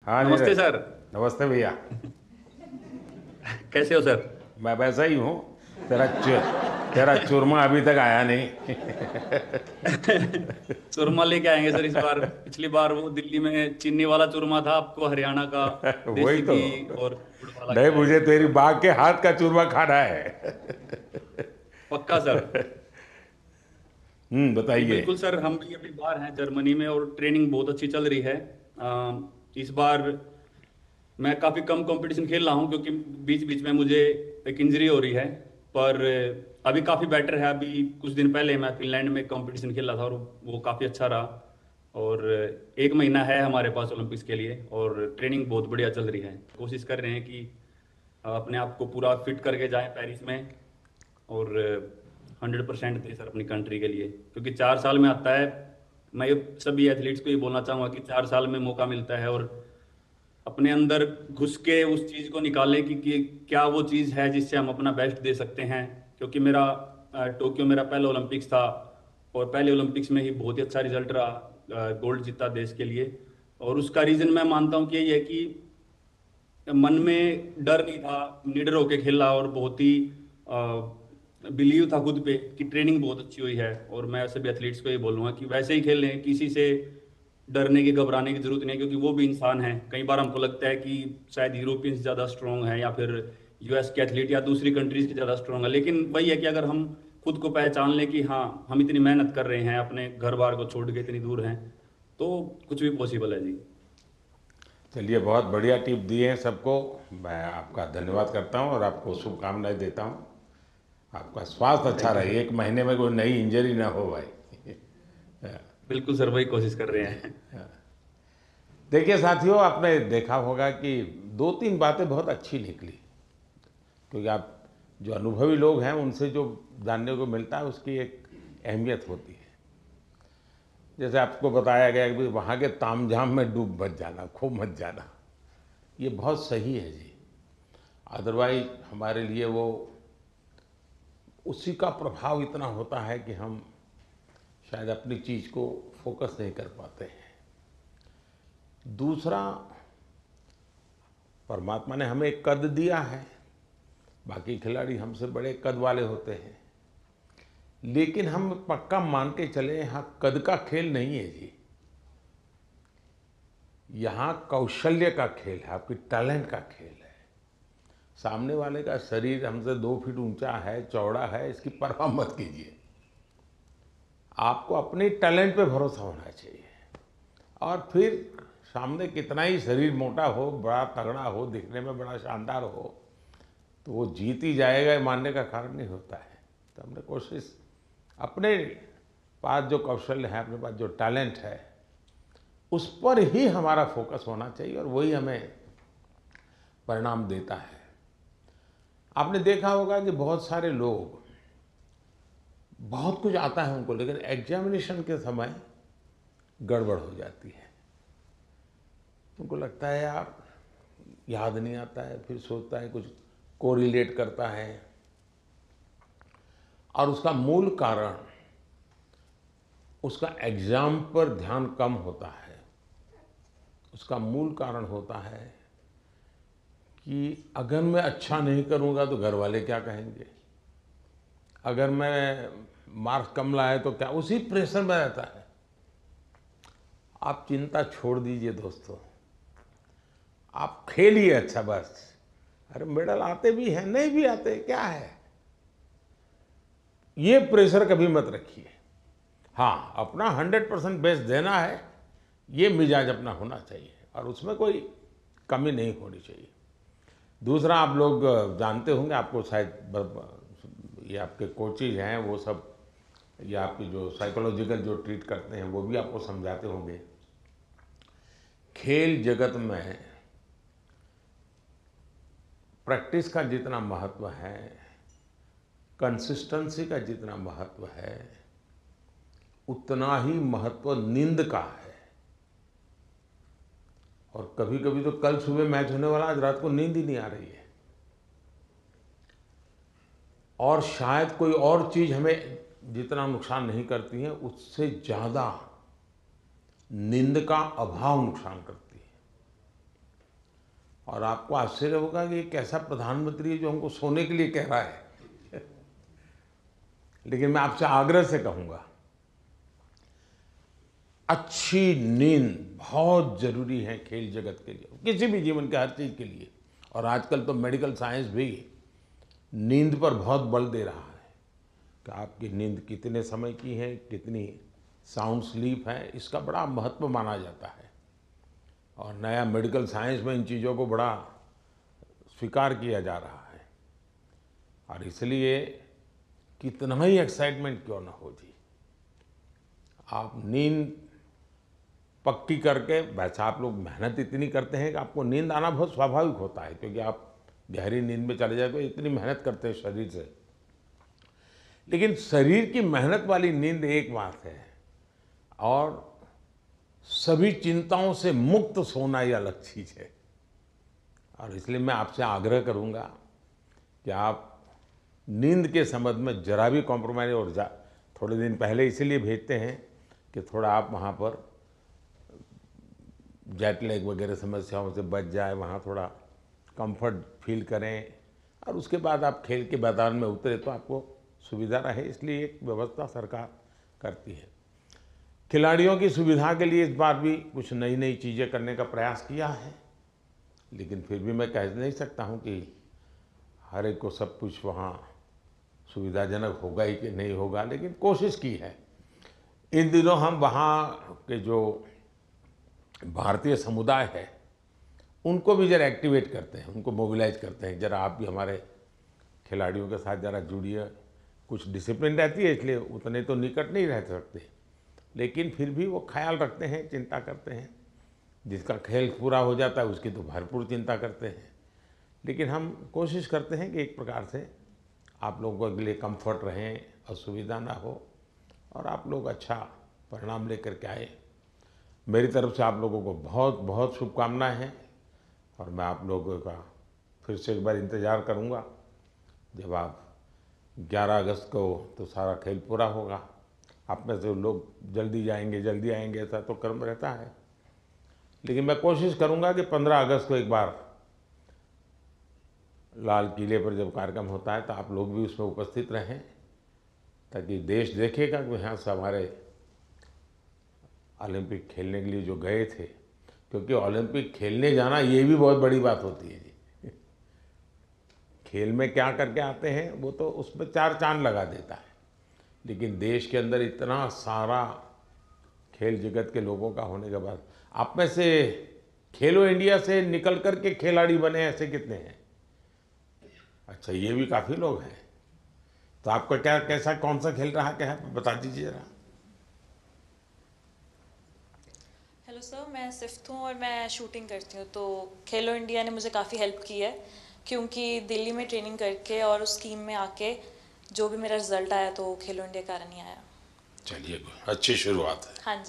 हाँ नमस्ते नीरज। सर। नमस्ते भैया। कैसे हो सर? मैं वैसा ही हूँ। तेरा चु, तेरा चूरमा अभी तक आया नहीं। चूरमा लेके आएंगे सर इस बार। पिछली बार वो दिल्ली में चीनी वाला चूरमा था, आपको हरियाणा का वही देसी तो। घी और गुड़ वाला नहीं, खिलाएंगे मुझे इस तेरी बार। बाग के हाथ का चूरमा खाना है। पक्का सर। जी बताइए। बिल्कुल सर, हम भी अभी बाहर हैं जर्मनी में और ट्रेनिंग बहुत अच्छी चल रही है। इस बार मैं काफ़ी कम कंपटीशन खेल रहा हूँ क्योंकि बीच बीच में मुझे एक इंजरी हो रही है। पर अभी काफ़ी बेटर है। अभी कुछ दिन पहले मैं फिनलैंड में कंपटीशन खेला था और वो काफ़ी अच्छा रहा। और एक महीना है हमारे पास ओलंपिक्स के लिए और ट्रेनिंग बहुत बढ़िया चल रही है। कोशिश कर रहे हैं कि अपने आप को पूरा फिट करके जाएं पेरिस में और 100% दें सर अपनी कंट्री के लिए, क्योंकि 4 साल में आता है। मैं ये सभी एथलीट्स को ये बोलना चाहूँगा कि 4 साल में मौका मिलता है और अपने अंदर घुस के उस चीज़ को निकालें कि क्या वो चीज़ है जिससे हम अपना बेस्ट दे सकते हैं। क्योंकि मेरा टोक्यो मेरा पहला ओलंपिक्स था और पहले ओलंपिक्स में ही बहुत ही अच्छा रिजल्ट रहा, गोल्ड जीता देश के लिए। और उसका रीज़न मैं मानता हूँ कि यही है कि मन में डर नहीं था, निडर होके खेला और बहुत ही बिलीव था खुद पे कि ट्रेनिंग बहुत अच्छी हुई है। और मैं सभी एथलीट्स को ये बोलूँगा कि वैसे ही खेलें, किसी से डरने की घबराने की जरूरत नहीं है, क्योंकि वो भी इंसान है। कई बार हमको लगता है कि शायद यूरोपियंस ज़्यादा स्ट्रांग है या फिर यूएस के एथलीट या दूसरी कंट्रीज के ज़्यादा स्ट्रांग है, लेकिन वही है कि अगर हम खुद को पहचान लें कि हाँ हम इतनी मेहनत कर रहे हैं, अपने घर बार को छोड़ के इतनी दूर हैं, तो कुछ भी पॉसिबल है जी। चलिए, बहुत बढ़िया टिप दिए हैं सबको। मैं आपका धन्यवाद करता हूँ और आपको शुभकामनाएं देता हूँ। आपका स्वास्थ्य अच्छा थैंक यू रहे, सर। एक महीने में कोई नई इंजरी ना हो भाई। बिल्कुल सर, वही कोशिश कर रहे हैं। देखिए साथियों, आपने देखा होगा कि दो तीन बातें बहुत अच्छी निकली, क्योंकि आप जो अनुभवी लोग हैं उनसे जो जानने को मिलता है उसकी एक अहमियत होती है। जैसे आपको बताया गया कि भाई वहाँ के तामझाम में डूब मत जाना, खो मत जाना, ये बहुत सही है जी। अदरवाइज हमारे लिए वो उसी का प्रभाव इतना होता है कि हम शायद अपनी चीज़ को फोकस नहीं कर पाते हैं। दूसरा, परमात्मा ने हमें एक कद दिया है। बाकी खिलाड़ी हमसे बड़े कद वाले होते हैं, लेकिन हम पक्का मान के चले, यहाँ कद का खेल नहीं है जी। यहाँ कौशल्य का खेल है, आपकी टैलेंट का खेल है। सामने वाले का शरीर हमसे 2 फीट ऊंचा है, चौड़ा है, इसकी परवाह मत कीजिए। आपको अपने टैलेंट पे भरोसा होना चाहिए। और फिर सामने कितना ही शरीर मोटा हो, बड़ा तगड़ा हो, दिखने में बड़ा शानदार हो, तो वो जीत ही जाएगा, ये मानने का कारण नहीं होता है। तो हमने कोशिश, अपने पास जो कौशल्य है, अपने पास जो टैलेंट है, उस पर ही हमारा फोकस होना चाहिए और वही हमें परिणाम देता है। आपने देखा होगा कि बहुत सारे लोग, बहुत कुछ आता है उनको, लेकिन एग्जामिनेशन के समय गड़बड़ हो जाती है। उनको लगता है यार याद नहीं आता है, फिर सोचता है, कुछ कोरिलेट करता है। और उसका मूल कारण, उसका एग्जाम पर ध्यान कम होता है। उसका मूल कारण होता है कि अगर मैं अच्छा नहीं करूंगा तो घर वाले क्या कहेंगे, अगर मैं मार्क्स कम लाए तो क्या, उसी प्रेशर में रहता है। आप चिंता छोड़ दीजिए दोस्तों, आप खेलिए अच्छा बस। अरे मेडल आते भी हैं, नहीं भी आते, क्या है, ये प्रेशर कभी मत रखिए। हाँ, अपना 100% बेस्ट देना है, ये मिजाज अपना होना चाहिए और उसमें कोई कमी नहीं होनी चाहिए। दूसरा, आप लोग जानते होंगे, आपको शायद ये आपके कोचेज हैं वो सब, या आपकी जो साइकोलॉजिकल जो ट्रीट करते हैं वो भी आपको समझाते होंगे। खेल जगत में प्रैक्टिस का जितना महत्व है, कंसिस्टेंसी का जितना महत्व है, उतना ही महत्व नींद का है। और कभी कभी तो कल सुबह मैच होने वाला, आज रात को नींद ही नहीं आ रही है। और शायद कोई और चीज़ हमें जितना नुकसान नहीं करती है, उससे ज़्यादा नींद का अभाव नुकसान करती है। और आपको आश्चर्य होगा कि एक ऐसा प्रधानमंत्री है जो हमको सोने के लिए कह रहा है। लेकिन मैं आपसे आग्रह से कहूँगा, अच्छी नींद बहुत जरूरी है खेल जगत के लिए, किसी भी जीवन के हर चीज के लिए। और आजकल तो मेडिकल साइंस भी नींद पर बहुत बल दे रहा है कि आपकी नींद कितने समय की है, कितनी साउंड स्लीप है, इसका बड़ा महत्व माना जाता है। और नया मेडिकल साइंस में इन चीज़ों को बड़ा स्वीकार किया जा रहा है। और इसलिए कितना ही एक्साइटमेंट क्यों ना हो जी, आप नींद पक्की करके, वैसे आप लोग मेहनत इतनी करते हैं कि आपको नींद आना बहुत स्वाभाविक होता है, क्योंकि आप गहरी नींद में चले जाए तो इतनी मेहनत करते हैं शरीर से। लेकिन शरीर की मेहनत वाली नींद एक बात है, और सभी चिंताओं से मुक्त सोना ये अलग चीज है। और इसलिए मैं आपसे आग्रह करूंगा कि आप नींद के संबंध में जरा भी कॉम्प्रोमाइज, और थोड़े दिन पहले इसीलिए भेजते हैं कि थोड़ा आप वहाँ पर जेट लैग वगैरह समस्याओं से बच जाए, वहाँ थोड़ा कंफर्ट फील करें, और उसके बाद आप खेल के मैदान में उतरे तो आपको सुविधा रहे, इसलिए एक व्यवस्था सरकार करती है। खिलाड़ियों की सुविधा के लिए इस बार भी कुछ नई नई चीज़ें करने का प्रयास किया है, लेकिन फिर भी मैं कह नहीं सकता हूँ कि हर एक को सब कुछ वहाँ सुविधाजनक होगा ही कि नहीं होगा, लेकिन कोशिश की है। इन दिनों हम वहाँ के जो भारतीय समुदाय है उनको भी जरा एक्टिवेट करते हैं, उनको मोबिलाइज करते हैं, जरा आप भी हमारे खिलाड़ियों के साथ जरा जुड़िए। कुछ डिसिप्लिन रहती है, इसलिए उतने तो निकट नहीं रह सकते, लेकिन फिर भी वो ख्याल रखते हैं, चिंता करते हैं। जिसका खेल पूरा हो जाता है उसकी तो भरपूर चिंता करते हैं। लेकिन हम कोशिश करते हैं कि एक प्रकार से आप लोगों के लिए कंफर्ट रहें, असुविधा ना हो, और आप लोग अच्छा परिणाम लेकर के आए। मेरी तरफ से आप लोगों को बहुत बहुत शुभकामनाएं हैं, और मैं आप लोगों का फिर से एक बार इंतज़ार करूंगा जब आप 11 अगस्त को तो सारा खेल पूरा होगा। आप में से लोग जल्दी जाएंगे, जल्दी आएंगे, ऐसा तो क्रम रहता है, लेकिन मैं कोशिश करूंगा कि 15 अगस्त को एक बार लाल किले पर जब कार्यक्रम होता है तो आप लोग भी उसमें उपस्थित रहें, ताकि देश देखेगा कि यहाँ से हमारे ओलंपिक खेलने के लिए जो गए थे, क्योंकि ओलंपिक खेलने जाना ये भी बहुत बड़ी बात होती है जी। खेल में क्या करके आते हैं वो तो उसमें 4 चांद लगा देता है, लेकिन देश के अंदर इतना सारा खेल जगत के लोगों का होने के बाद आप में से खेलो इंडिया से निकल कर के खिलाड़ी बने ऐसे कितने हैं? अच्छा, ये भी काफ़ी लोग हैं। तो आपका क्या, कैसा, कौन सा खेल रहा क्या है, बता दीजिए जरा। हेलो सर, मैं सिफ्त हूँ और मैं शूटिंग करती हूँ। तो खेलो इंडिया ने मुझे काफ़ी हेल्प की है, क्योंकि दिल्ली में ट्रेनिंग करके और उस टीम में आके जो भी मेरा रिजल्ट आया तो खेलो इंडिया कारण ही आया। चलिए, अच्छी शुरुआत है। हाँ जी।